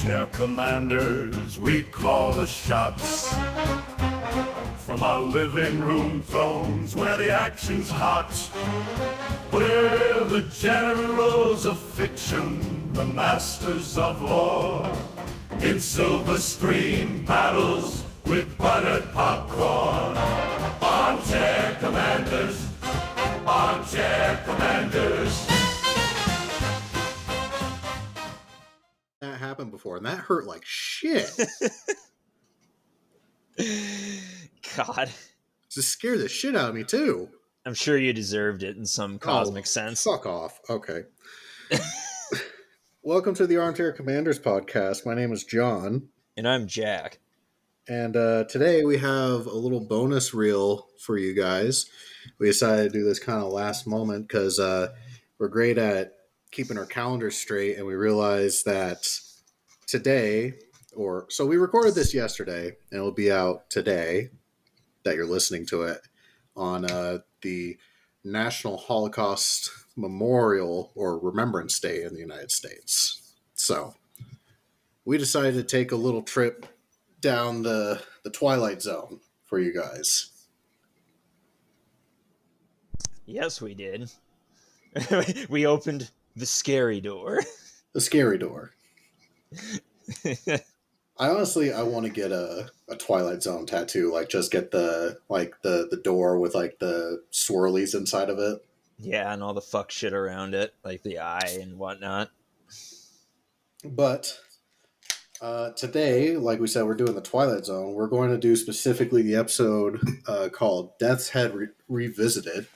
Armchair commanders, we call the shots. From our living room thrones where the action's hot. We're the generals of fiction, the masters of war. In silver screen battles with buttered popcorn. Armchair commanders, armchair commanders. That happened before, and that hurt like shit. God. Just scared the shit out of me, too. I'm sure you deserved it in some cosmic sense. Fuck off. Okay. Welcome to the Armchair Commanders podcast. My name is John. And I'm Jack. And today we have a little bonus reel for you guys. We decided to do this kind of last moment because we're great at keeping our calendars straight, and we realized that today, so we recorded this yesterday, and it'll be out today that you're listening to it on the National Holocaust Memorial or Remembrance Day in the United States. So we decided to take a little trip down the Twilight Zone for you guys. Yes, we did. We opened the scary door. The scary door. I want to get a Twilight Zone tattoo, like just get the door with like the swirlies inside of it. Yeah, and all the fuck shit around it, like the eye and whatnot. But today, like we said, we're doing the Twilight Zone. We're going to do specifically the episode called Death's Head Revisited,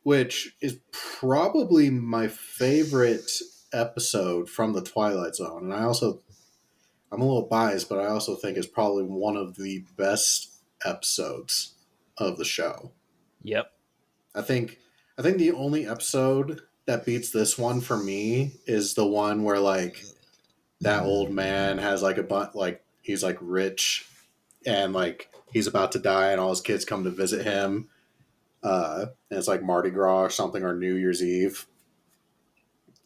which is probably my favorite episode from the Twilight Zone. And I'm a little biased, but I also think it's probably one of the best episodes of the show. Yep. I think the only episode that beats this one for me is the one where like that old man has like he's like rich and like he's about to die and all his kids come to visit him. And it's like Mardi Gras or something, or New Year's Eve.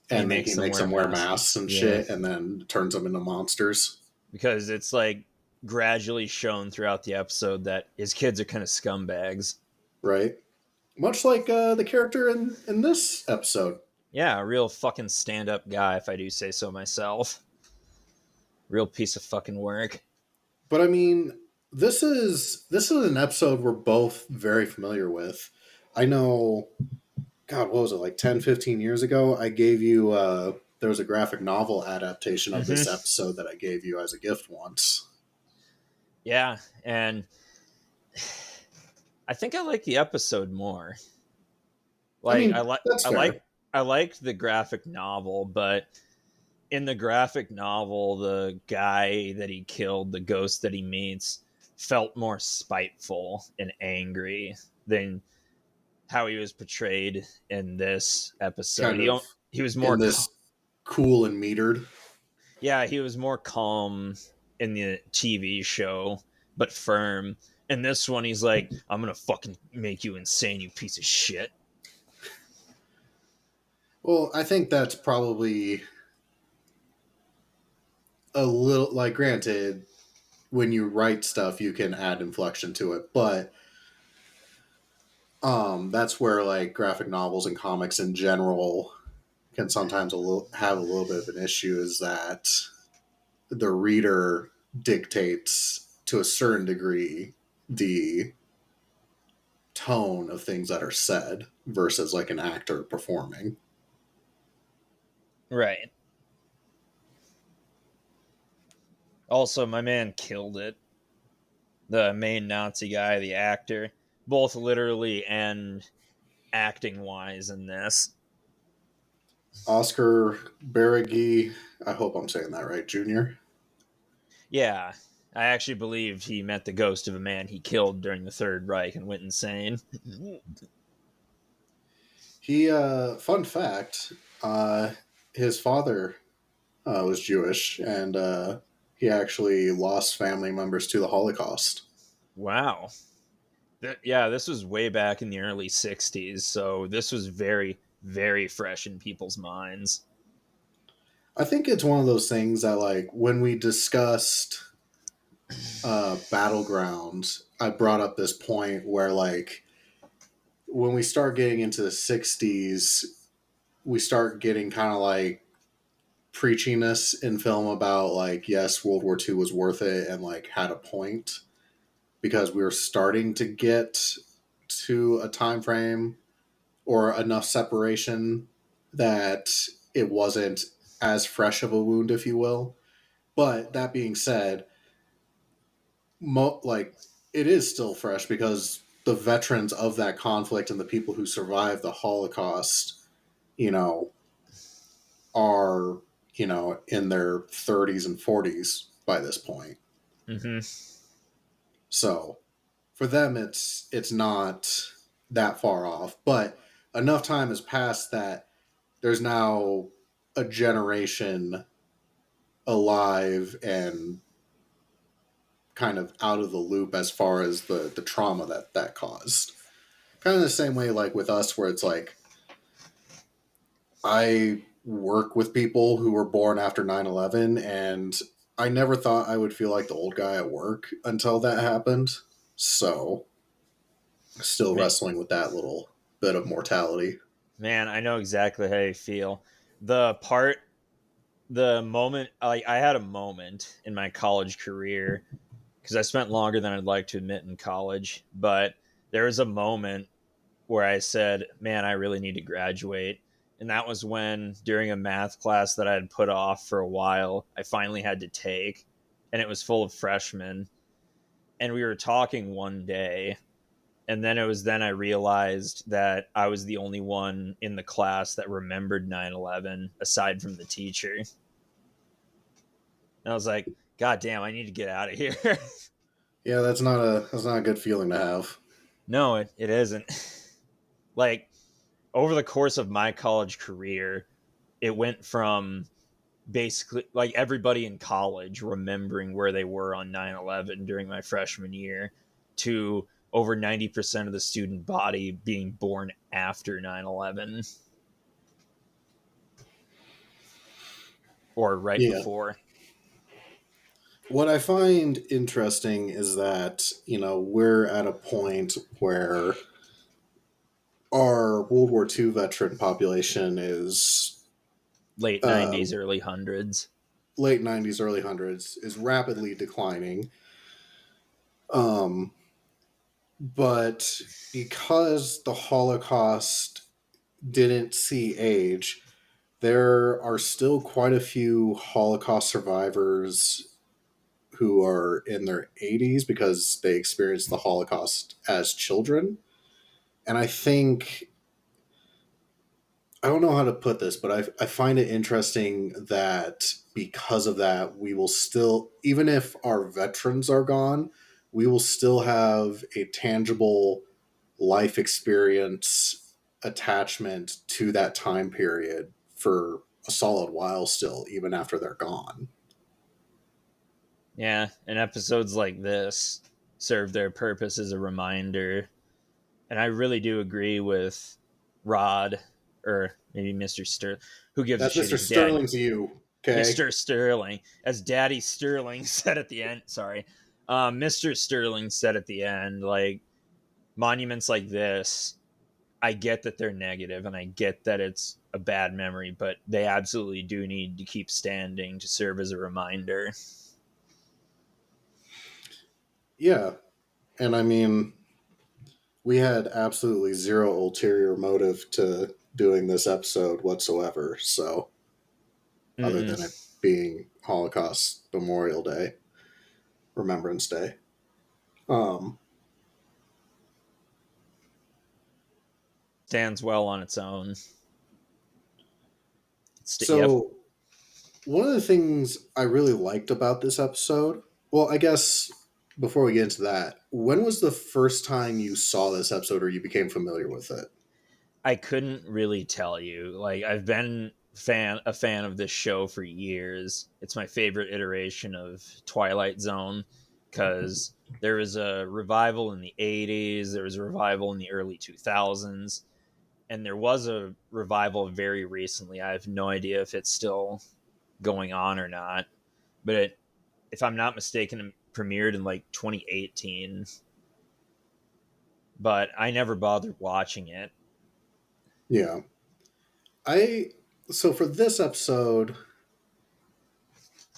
And he makes them wear masks and shit, and then turns them into monsters. Because it's like gradually shown throughout the episode that his kids are kind of scumbags. Right. Much like the character in this episode. Yeah, a real fucking stand-up guy, if I do say so myself. Real piece of fucking work. But I mean, this is an episode we're both very familiar with. I know, God, what was it, like 10, 15 years ago? I gave you, there was a graphic novel adaptation of this episode that I gave you as a gift once. Yeah, and I think I like the episode more. Like, I liked the graphic novel, but in the graphic novel, the guy that he killed, the ghost that he meets, felt more spiteful and angry than how he was portrayed in this episode. He was more cool and metered. Yeah, he was more calm in the TV show, but firm. In this one, he's like, I'm gonna fucking make you insane, you piece of shit. Well, I think that's probably a little, like, granted, when you write stuff, you can add inflection to it, but that's where, like, graphic novels and comics in general can sometimes have a little bit of an issue, is that the reader dictates, to a certain degree, the tone of things that are said versus, like, an actor performing. Right. Also, my man killed it. The main Nazi guy, the actor, both literally and acting-wise in this. Oscar Barraghi, I hope I'm saying that right, Jr.? Yeah, I actually believe he met the ghost of a man he killed during the Third Reich and went insane. He, fun fact, his father was Jewish, and he actually lost family members to the Holocaust. Wow. This was way back in the early 60s, so this was very, very fresh in people's minds. I think it's one of those things that, like, when we discussed Battlegrounds, I brought up this point where, like, when we start getting into the 60s, we start getting kind of like preachiness in film about, like, yes, World War II was worth it and, like, had a point, because we were starting to get to a time frame or enough separation that it wasn't as fresh of a wound, if you will. But that being said, like, it is still fresh because the veterans of that conflict and the people who survived the Holocaust, you know, are, in their 30s and 40s by this point. Mm-hmm. So for them, it's not that far off, but enough time has passed that there's now a generation alive and kind of out of the loop as far as the trauma that caused. Kind of the same way, like, with us, where it's like, I work with people who were born after 9/11, and I never thought I would feel like the old guy at work until that happened. So, still Man, wrestling with that little bit of mortality. man, I know exactly how you feel. The moment, I had a moment in my college career, because I spent longer than I'd like to admit in college, but there was a moment where I said, man, I really need to graduate. And that was when, during a math class that I had put off for a while, I finally had to take, and it was full of freshmen. And we were talking one day, and then I realized that I was the only one in the class that remembered 9/11 aside from the teacher. And I was like, God damn, I need to get out of here. Yeah, that's not a good feeling to have. No, it isn't. Like, over the course of my college career, it went from basically like everybody in college remembering where they were on 9/11 during my freshman year to over 90% of the student body being born after 9/11 or right Yeah. before. What I find interesting is that, we're at a point where our World War II veteran population is Late uh, 90s, early hundreds. late 90s, early hundreds, is rapidly declining. Um, but because the Holocaust didn't see age, there are still quite a few Holocaust survivors who are in their 80s because they experienced the Holocaust as children. And I don't know how to put this, but I find it interesting that because of that, we will still, even if our veterans are gone, we will still have a tangible life experience attachment to that time period for a solid while still, even after they're gone. Yeah, and episodes like this serve their purpose as a reminder. And I really do agree with Rod, or maybe Mr. Sterling. Who gives a That's shit? Mr. He's dead. Sterling to you, okay? Mr. Sterling, as Daddy Sterling said at the end. Sorry, Mr. Sterling said at the end, like, monuments like this, I get that they're negative and I get that it's a bad memory, but they absolutely do need to keep standing to serve as a reminder. Yeah. And I mean, we had absolutely zero ulterior motive to doing this episode whatsoever. So, other Mm-mm. than it being Holocaust Memorial Day, Remembrance Day. Um, Stands well on its own. Yep. so, one of the things I really liked about this episode, well, I guess before we get into that, when was the first time you saw this episode or you became familiar with it? I couldn't really tell you. Like, I've been a fan of this show for years. It's my favorite iteration of Twilight Zone, because there was a revival in the 80s, there was a revival in the early 2000s, and there was a revival very recently. I have no idea if it's still going on or not. But if I'm not mistaken, it premiered in like 2018. But I never bothered watching it. Yeah. So for this episode,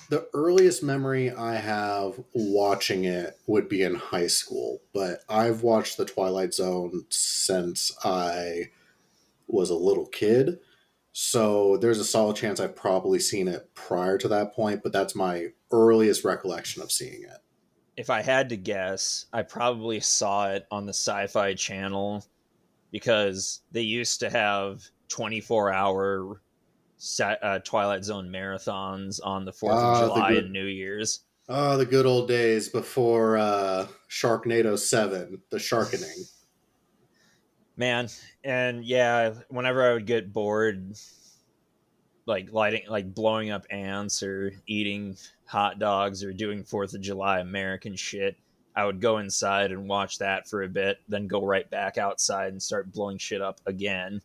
the earliest memory I have watching it would be in high school, but I've watched the Twilight Zone since I was a little kid. So there's a solid chance I've probably seen it prior to that point, but that's my earliest recollection of seeing it. If I had to guess, I probably saw it on the Sci-Fi Channel because they used to have 24-hour Twilight Zone marathons on the 4th of July and New Year's. The good old days before Sharknado 7, the sharkening. Man, and yeah, whenever I would get bored, like blowing up ants or eating hot dogs or doing 4th of July American shit, I would go inside and watch that for a bit, then go right back outside and start blowing shit up again.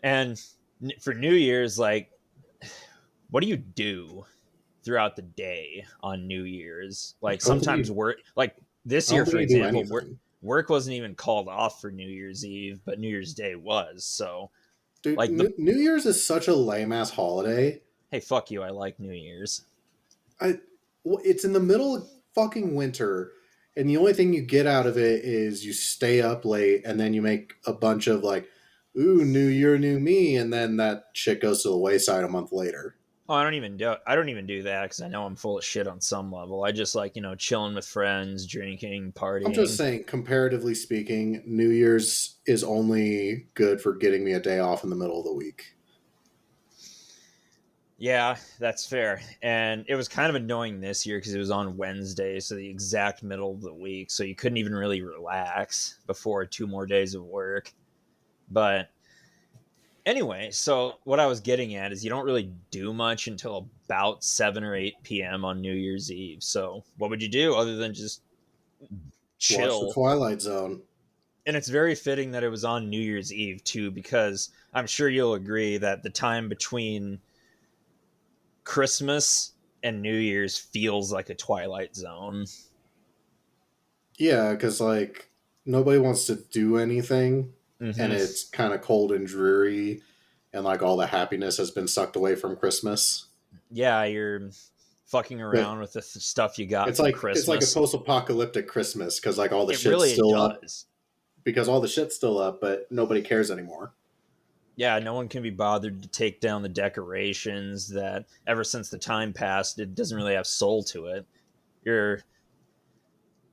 And for New Year's, like, what do you do throughout the day on New Year's? Like, sometimes work, like this year, for example, work wasn't even called off for New Year's Eve, but New Year's Day was. So, dude, like, New Year's is such a lame ass holiday. Hey, fuck you! I like New Year's. It's in the middle of fucking winter, and the only thing you get out of it is you stay up late, and then you make a bunch of like, "Ooh, New Year, new me," and then that shit goes to the wayside a month later. Oh, I don't even do that because I know I'm full of shit on some level. I just like, chilling with friends, drinking, partying. I'm just saying, comparatively speaking, New Year's is only good for getting me a day off in the middle of the week. Yeah, that's fair. And it was kind of annoying this year because it was on Wednesday, so the exact middle of the week. So you couldn't even really relax before 2 more days of work. But anyway, so what I was getting at is you don't really do much until about 7 or 8 p.m. on New Year's Eve. So what would you do other than just chill? Watch the Twilight Zone. And it's very fitting that it was on New Year's Eve, too, because I'm sure you'll agree that the time between Christmas and New Year's feels like a Twilight Zone. Yeah, because like nobody wants to do anything, and it's kind of cold and dreary, and like all the happiness has been sucked away from Christmas. Yeah, you're fucking around with the stuff you got for Christmas. It's like a post-apocalyptic Christmas because like all the shit's really still up. Because all the shit's still up, but nobody cares anymore. Yeah, no one can be bothered to take down the decorations that ever since the time passed, it doesn't really have soul to it. You're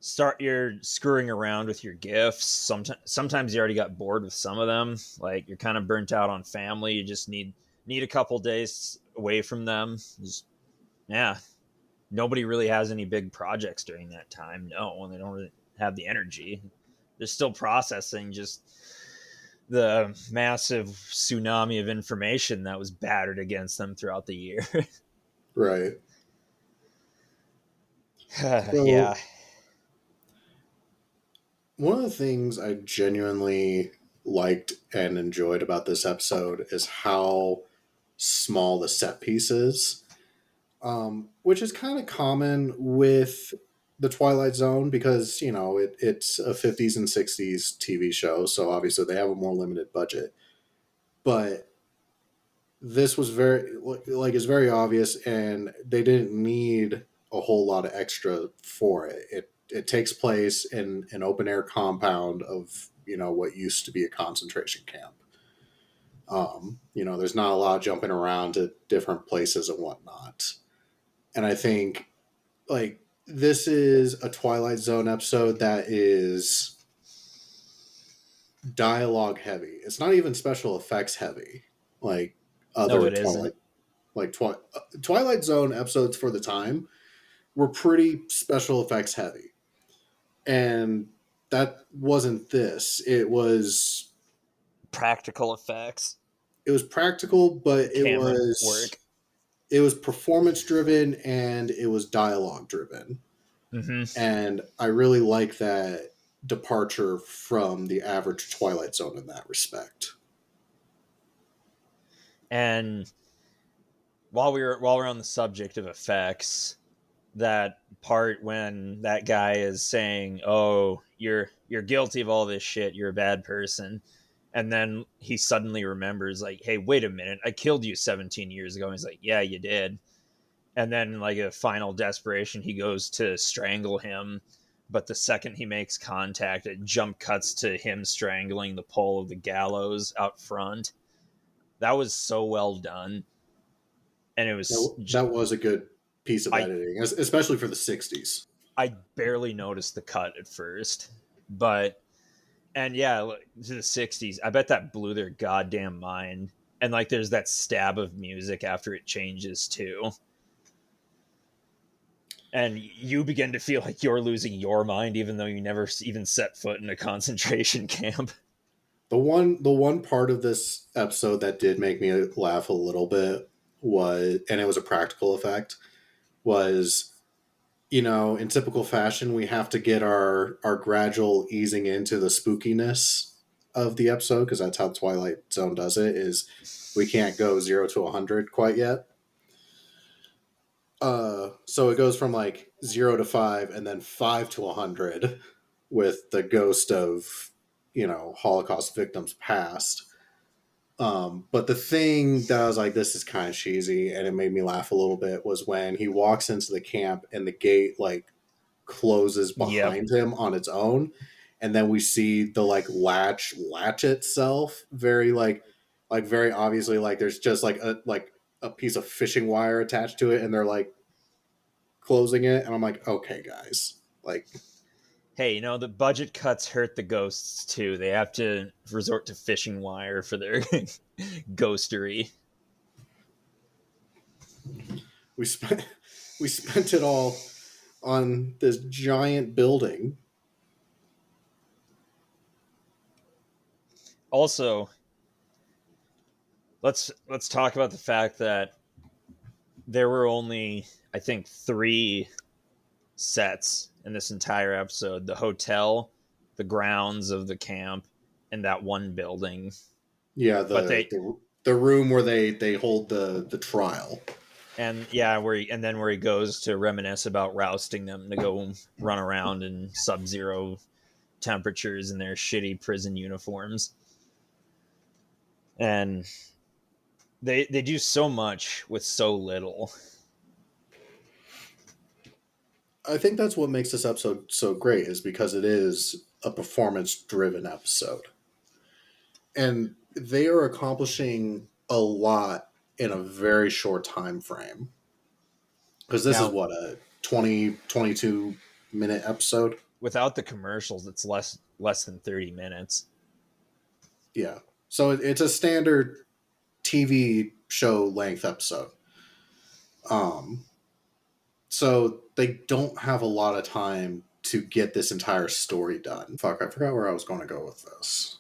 screwing around with your gifts. Sometimes you already got bored with some of them. Like you're kind of burnt out on family. You just need a couple days away from them. Nobody really has any big projects during that time. No, and they don't really have the energy. They're still processing just the massive tsunami of information that was battered against them throughout the year. Right. Yeah. One of the things I genuinely liked and enjoyed about this episode is how small the set piece is, which is kind of common with the Twilight Zone because, it's a 50s and 60s TV show, so obviously they have a more limited budget. But this was it's very obvious, and they didn't need a whole lot of extra for it. It takes place in an open air compound of, what used to be a concentration camp. There's not a lot of jumping around to different places and whatnot. And I think, like, this is a Twilight Zone episode that is dialogue heavy. It's not even special effects heavy, like other Twilight Zone episodes for the time were pretty special effects heavy. And that wasn't this. It was practical effects. It was practical, but it was performance driven and it was dialogue driven. And I really like that departure from the average Twilight Zone in that respect. And while we're on the subject of effects, that part when that guy is saying, "Oh, you're guilty of all this shit. You're a bad person," and then he suddenly remembers, like, "Hey, wait a minute, I killed you 17 years ago." And he's like, "Yeah, you did." And then, like, a final desperation, he goes to strangle him, but the second he makes contact, it jump cuts to him strangling the pole of the gallows out front. That was so well done, and it was that was a good piece of I editing, especially for the 60s. I barely noticed the cut at first, but and yeah, to the 60s, I bet that blew their goddamn mind. And like, there's that stab of music after it changes too, and you begin to feel like you're losing your mind, even though you never even set foot in a concentration camp. The one part of this episode that did make me laugh a little bit was, and it was a practical effect, was, in typical fashion, we have to get our gradual easing into the spookiness of the episode, because that's how Twilight Zone does it, is we can't go 0 to 100 quite yet. So it goes from like 0 to 5 and then 5 to 100 with the ghost of, Holocaust victims past. But the thing that I was like, this is kind of cheesy, and it made me laugh a little bit, was when he walks into the camp and the gate like closes behind him on its own, and then we see the like latch itself very very obviously, like there's just like a piece of fishing wire attached to it, and they're like closing it, and I'm like, okay, guys, like, Hey, the budget cuts hurt the ghosts too. They have to resort to fishing wire for their ghostery. we spent it all on this giant building. Also, let's talk about the fact that there were only, I think, 3 sets in this entire episode: the hotel, the grounds of the camp, and that one building. Yeah, the room where they hold the trial. And yeah, where he goes to reminisce about rousting them to go run around in sub-zero temperatures in their shitty prison uniforms. And they do so much with so little. I think that's what makes this episode so great, is because it is a performance-driven episode. And they are accomplishing a lot in a very short time frame. Because this is what, a 22 minute episode? Without the commercials, it's less than 30 minutes. Yeah. So it's a standard TV show length episode. So they don't have a lot of time to get this entire story done. Fuck, I forgot where I was going to go with this.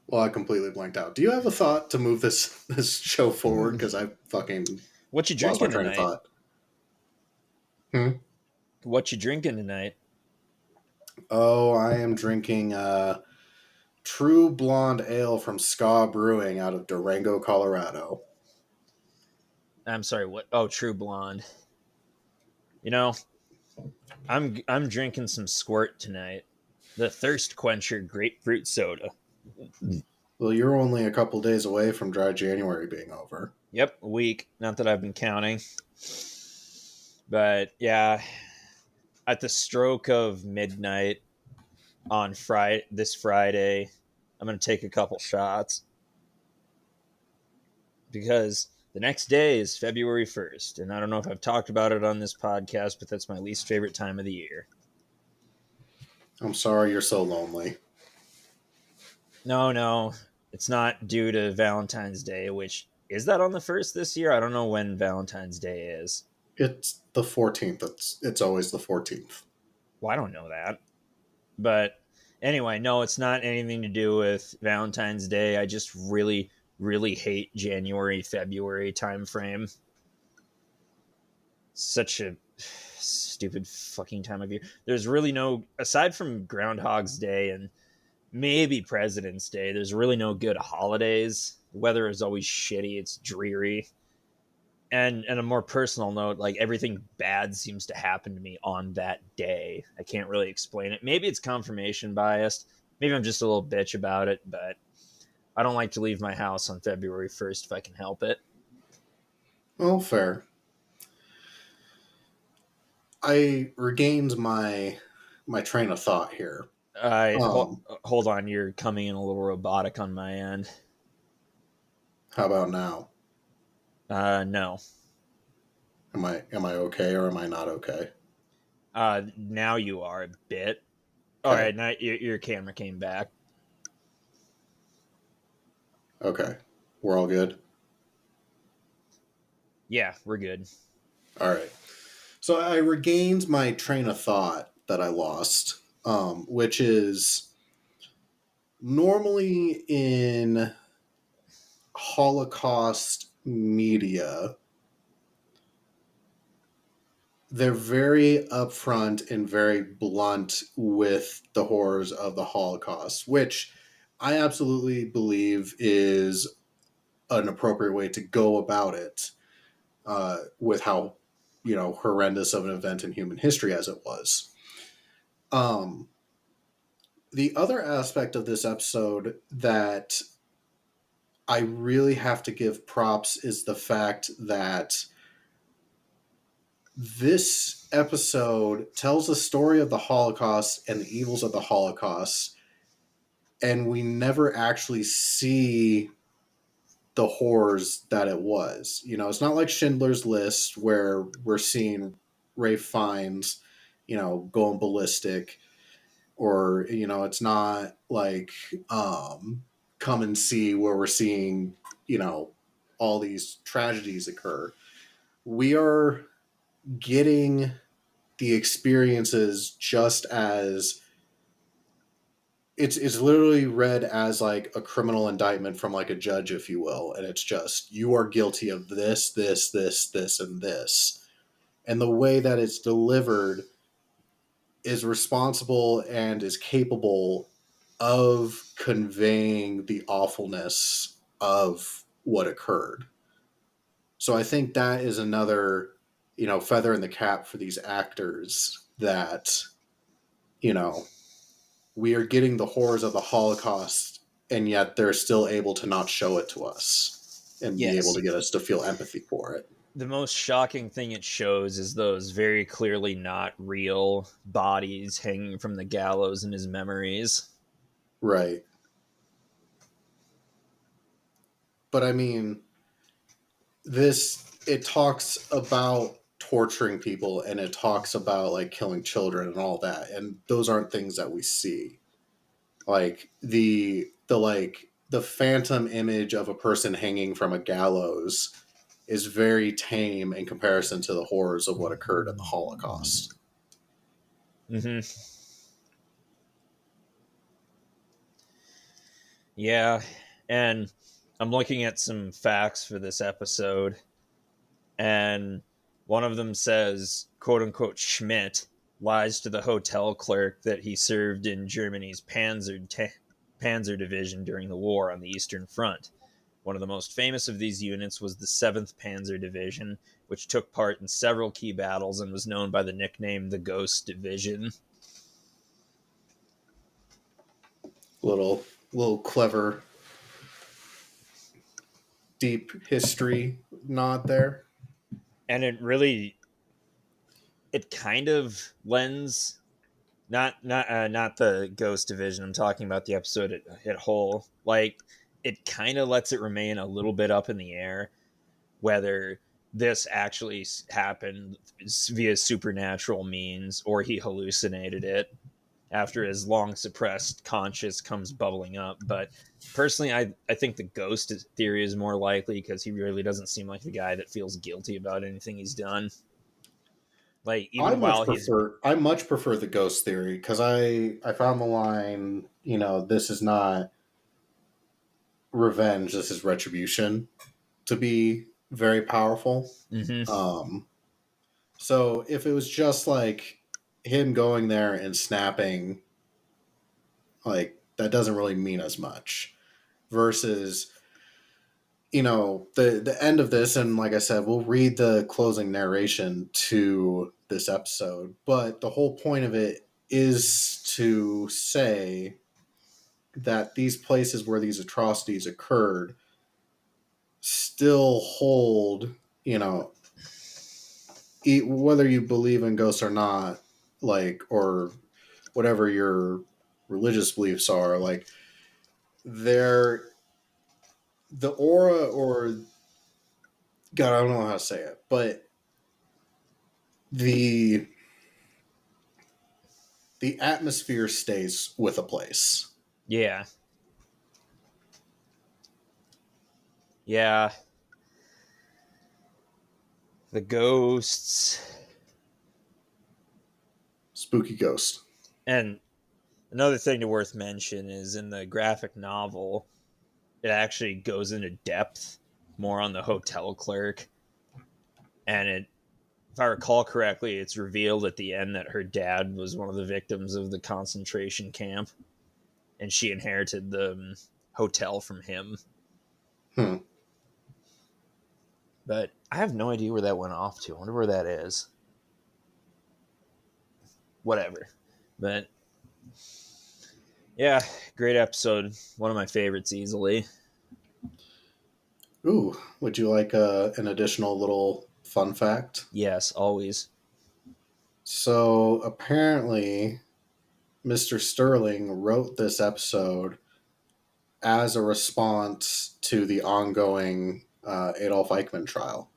Well, I completely blanked out. Do you have a thought to move this show forward? Because I fucking what you drinking tonight? What you drinking tonight? Oh, I am drinking True Blonde Ale from Ska Brewing out of Durango, Colorado. I'm sorry, what? Oh, True Blonde. I'm drinking some Squirt tonight. The Thirst Quencher grapefruit soda. Well, you're only a couple days away from Dry January being over. Yep, a week. Not that I've been counting. But yeah, at the stroke of midnight on this Friday, I'm going to take a couple shots. Because the next day is February 1st. And I don't know if I've talked about it on this podcast, but that's my least favorite time of the year. I'm sorry you're so lonely. No. It's not due to Valentine's Day, which, is that on the 1st this year? I don't know when Valentine's Day is. It's the 14th. It's always the 14th. Well, I don't know that. But anyway, no, it's not anything to do with Valentine's Day. I just really, really hate January, February time frame. Such a stupid fucking time of year. There's really no, aside from Groundhog's Day and maybe President's Day, there's really no good holidays weather is always shitty. It's dreary. And a more personal note, like everything bad seems to happen to me on that day. I can't really explain it. Maybe it's confirmation biased. Maybe I'm just a little bitch about it, but I don't like to leave my house on February 1st if I can help it. Well, fair. I regained my train of thought here. Hold on, you're coming in a little robotic on my end. How about now? No. Am I okay or am I not okay? Now you are a bit. Okay. All right, now your camera came back. Okay. We're all good? Yeah, we're good. All right. So I regained my train of thought that I lost, which is normally in Holocaust media, they're very upfront and very blunt with the horrors of the Holocaust, which I absolutely believe is an appropriate way to go about it, with how, horrendous of an event in human history as it was. Um, the other aspect of this episode that I really have to give props is the fact that this episode tells the story of the Holocaust and the evils of the Holocaust, and we never actually see the horrors that it was. It's not like Schindler's List where we're seeing Ray Fiennes, going ballistic, or it's not like Come and See where we're seeing, all these tragedies occur. We are getting the experiences just as it's literally read as like a criminal indictment from like a judge, if you will, and it's just you are guilty of this, and this. And the way that it's delivered is responsible and is capable of conveying the awfulness of what occurred. So I think that is another, feather in the cap for these actors that, we are getting the horrors of the Holocaust, and yet they're still able to not show it to us and be able to get us to feel empathy for it. The most shocking thing it shows is those very clearly not real bodies hanging from the gallows in his memories. Right. But I mean, it talks about torturing people and it talks about like killing children and all that, and those aren't things that we see. Like the phantom image of a person hanging from a gallows is very tame in comparison to the horrors of what occurred in the Holocaust. Mm-hmm. Yeah, and I'm looking at some facts for this episode, and one of them says, quote unquote, Schmidt lies to the hotel clerk that he served in Germany's Panzer Division during the war on the Eastern Front. One of the most famous of these units was the 7th Panzer Division, which took part in several key battles and was known by the nickname the Ghost Division. Little clever deep history nod there. And it kind of lends not the Ghost Division. I'm talking about the episode at whole. Like, it kind of lets it remain a little bit up in the air whether this actually happened via supernatural means or he hallucinated it after his long suppressed conscience comes bubbling up. But personally, I think the ghost theory is more likely because he really doesn't seem like the guy that feels guilty about anything he's done. Like, even I much prefer the ghost theory because I found the line, this is not revenge, this is retribution, to be very powerful. Mm-hmm. So if it was just like him going there and snapping, like that doesn't really mean as much. Versus the end of this, and like I said, we'll read the closing narration to this episode, but the whole point of it is to say that these places where these atrocities occurred still hold, whether you believe in ghosts or not, or whatever your religious beliefs are, they're the aura, or God, I don't know how to say it, but the atmosphere stays with a place. Yeah. Yeah. The ghosts. Spooky ghost. And another thing to worth mention is in the graphic novel, it actually goes into depth more on the hotel clerk. And if I recall correctly, it's revealed at the end that her dad was one of the victims of the concentration camp, and she inherited the hotel from him. But I have no idea where that went off to. I wonder where that is. Whatever. But yeah, great episode. One of my favorites easily. Ooh, would you like an additional little fun fact? Yes, always. So apparently, Mr. Sterling wrote this episode as a response to the ongoing Adolf Eichmann trial.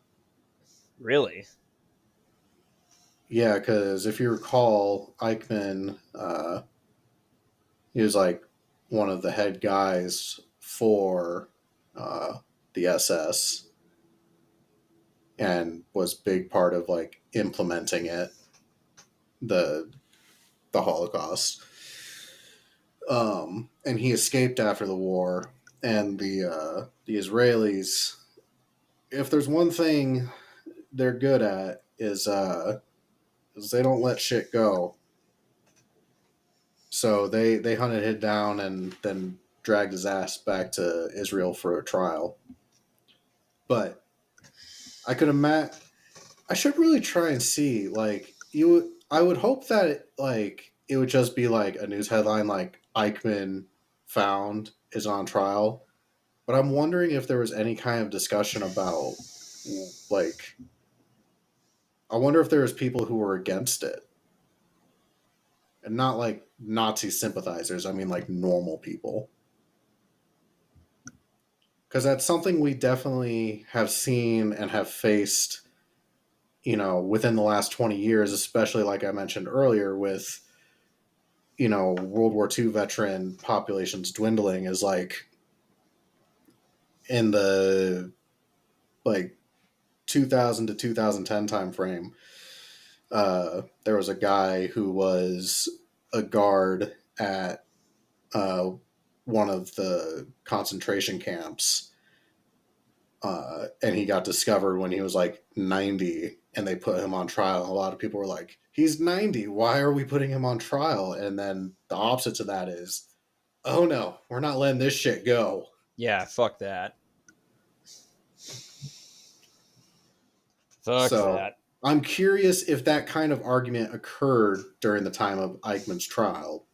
Really? Yeah, because if you recall, Eichmann, he was one of the head guys for the SS, and was big part of implementing it, the Holocaust. And he escaped after the war, and the Israelis, if there's one thing they're good at, is they don't let shit go. So they hunted him down and then dragged his ass back to Israel for a trial. But I could imagine, I should really try and see, I would hope that it would just be a news headline Eichmann found is on trial. But I'm wondering if there was any kind of discussion about I wonder if there was people who were against it. And not Nazi sympathizers, I mean normal people. Because that's something we definitely have seen and have faced, within the last 20 years, especially like I mentioned earlier with, World War II veteran populations dwindling, is in the 2000 to 2010 time frame. There was a guy who was a guard at one of the concentration camps, and he got discovered when he was 90, and they put him on trial. A lot of people were like, he's 90, why are we putting him on trial? And then the opposite to that is, oh no, we're not letting this shit go. Yeah, fuck that. Fuck that. I'm curious if that kind of argument occurred during the time of Eichmann's trial.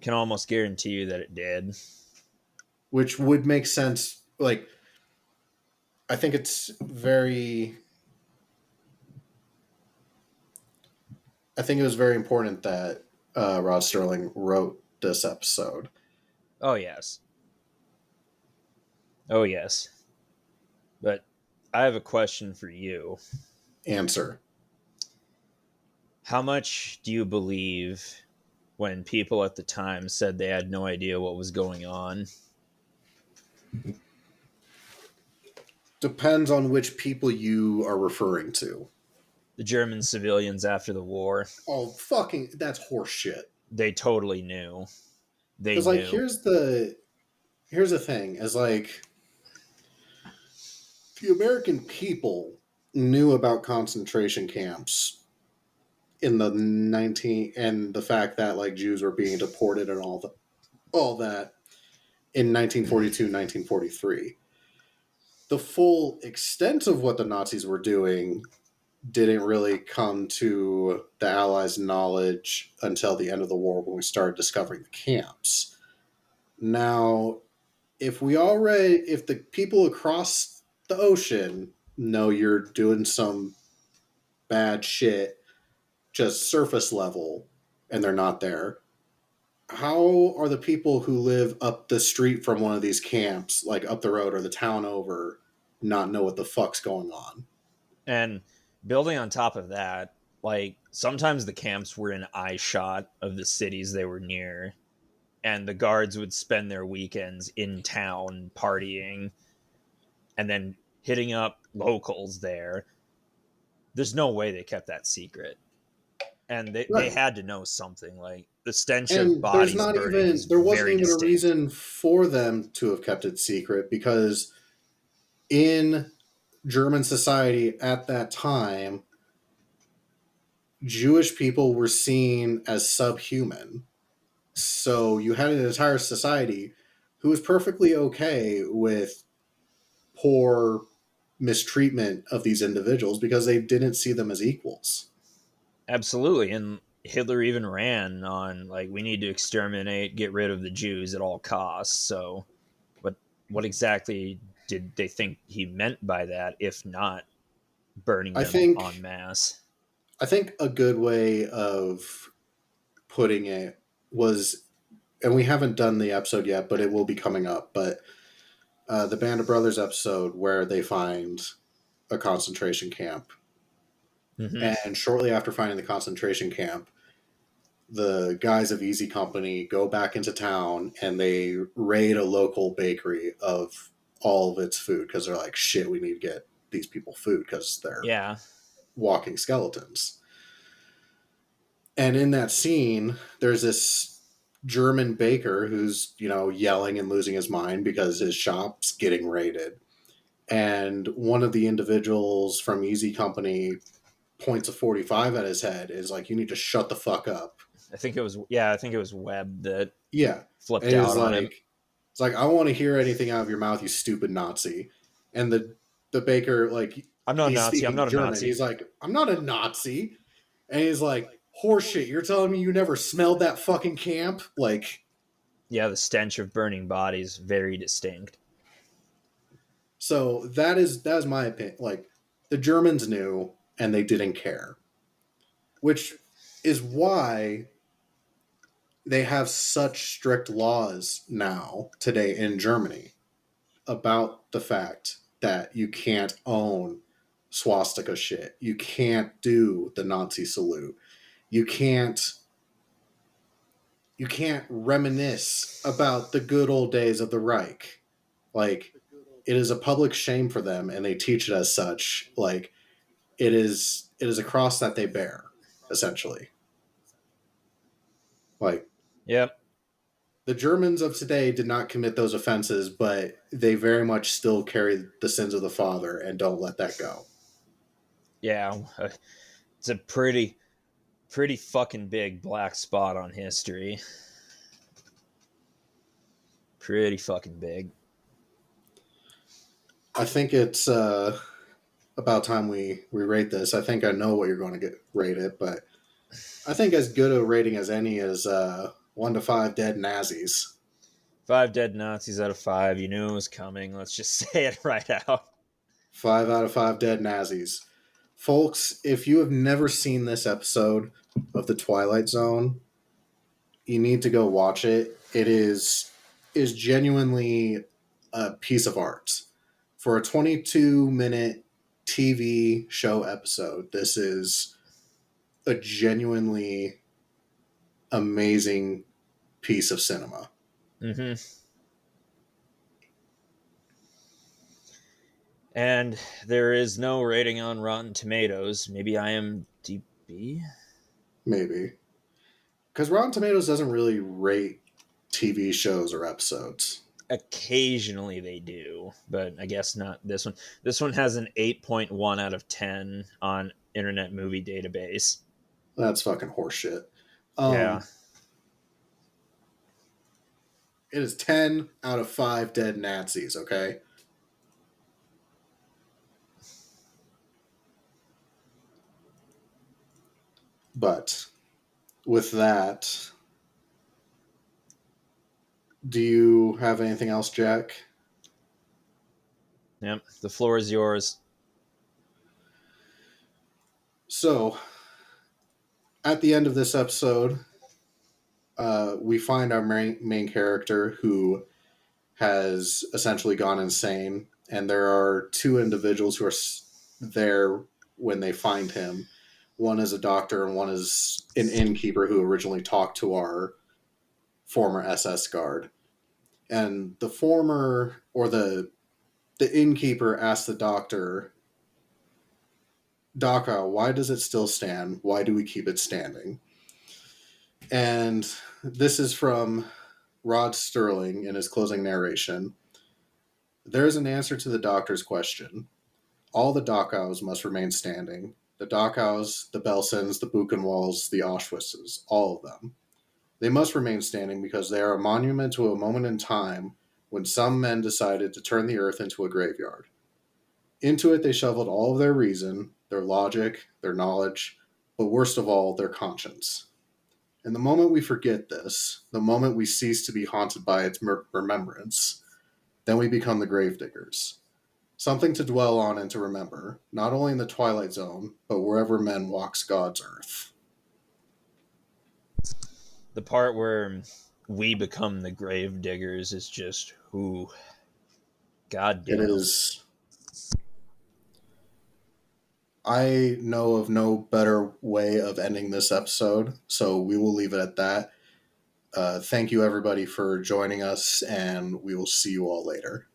Can almost guarantee you that it did. Which would make sense. I think it's very... I think it was very important that Rod Sterling wrote this episode. Oh, yes. Oh, yes. But I have a question for you. Answer. How much do you believe when people at the time said they had no idea what was going on? Depends on which people you are referring to. The German civilians after the war. Oh, fucking, that's horseshit. They totally knew. They knew. Here's the thing, is the American people knew about concentration camps in the and the fact that Jews were being deported and all that in 1942, 1943. the full extent of what the Nazis were doing didn't really come to the Allies' knowledge until the end of the war when we started discovering the camps. Now, if the people across the ocean know you're doing some bad shit, just surface level, and they're not there, how are the people who live up the street from one of these camps, like up the road or the town over, not know what the fuck's going on? And building on top of that, like sometimes the camps were in eye shot of the cities they were near, and the guards would spend their weekends in town partying and then hitting up locals there. There's no way they kept that secret. And they Right. had to know something. Like the stench of And bodies burning is there wasn't very even a distinct. reason for them to have kept it secret, because in German society at that time, Jewish people were seen as subhuman. So you had an entire society who was perfectly okay with poor mistreatment of these individuals because they didn't see them as equals. Absolutely. And Hitler even ran on like we need to exterminate, get rid of the Jews at all costs. So what exactly did they think he meant by that, if not burning I them en think masse? I think a good way of putting it was, and we haven't done the episode yet, but it will be coming up. But the Band of Brothers episode where they find a concentration camp, Mm-hmm. and shortly after finding the concentration camp, the guys of Easy Company go back into town and they raid a local bakery of all of its food because they're like, shit, we need to get these people food because they're Yeah. walking skeletons. And in that scene, there's this German baker who's, yelling and losing his mind because his shop's getting raided. And one of the individuals from Easy Company points a 45 at his head, is like, you need to shut the fuck up. I think it was Webb that Yeah. And flipped he out was on him. like, it's like, I don't want to hear anything out of your mouth, you stupid Nazi. And the baker, like, I'm not a he's Nazi. I'm speaking not a German. Nazi. He's like, I'm not a Nazi. And he's like, horseshit, you're telling me you never smelled that fucking camp? Like, Yeah, the stench of burning bodies, very distinct. so that is my opinion. Like, the Germans knew and they didn't care, which is why they have such strict laws now today in Germany about the fact that you can't own swastika shit. You can't do the Nazi salute. You can't reminisce about the good old days of the Reich. Like, it is a public shame for them and they teach it as such. Like, it is a cross that they bear, essentially. Like, Yep. the Germans of today did not commit those offenses, but they very much still carry the sins of the father and don't let that go. Yeah, it's a pretty fucking big black spot on history. Pretty fucking big. I think it's about time we rate this. I think I know what you're going to rate it, but I think as good a rating as any is 1 to 5 dead Nazis. 5 dead Nazis out of 5. You knew it was coming. Let's just say it right out. 5 out of 5 dead Nazis. Folks, if you have never seen this episode of The Twilight Zone, you need to go watch it. It is genuinely a piece of art. For a 22-minute TV show episode, this is a genuinely amazing piece of cinema. Mm-hmm. And there is no rating on Rotten Tomatoes. Maybe IMDb? Maybe. Because Rotten Tomatoes doesn't really rate TV shows or episodes. Occasionally they do, but I guess not this one. This one has an 8.1 out of 10 on Internet Movie Database. That's fucking horseshit. Yeah. It is 10 out of 5 dead Nazis, okay? But with that, do you have anything else, Jack? Yep, the floor is yours. So, at the end of this episode, we find our main character who has essentially gone insane, and there are two individuals who are there when they find him. One is a doctor, and one is an innkeeper who originally talked to our former SS guard. And the former, or the innkeeper asked the doctor, Daka, why does it still stand? Why do we keep it standing? And this is from Rod Sterling in his closing narration. There is an answer to the doctor's question. All the Dachau's must remain standing. The Dachau's, the Belsens, the Buchenwalds, the Auschwitzes, all of them. They must remain standing because they are a monument to a moment in time when some men decided to turn the earth into a graveyard. Into it they shoveled all of their reason, their logic, their knowledge, but worst of all, their conscience. And the moment we forget this, the moment we cease to be haunted by its remembrance, then we become the gravediggers. Something to dwell on and to remember, not only in the Twilight Zone, but wherever men walks God's earth. The part where we become the grave diggers is just who. God damn. It is. I know of no better way of ending this episode, so we will leave it at that. Thank you, everybody, for joining us, and we will see you all later.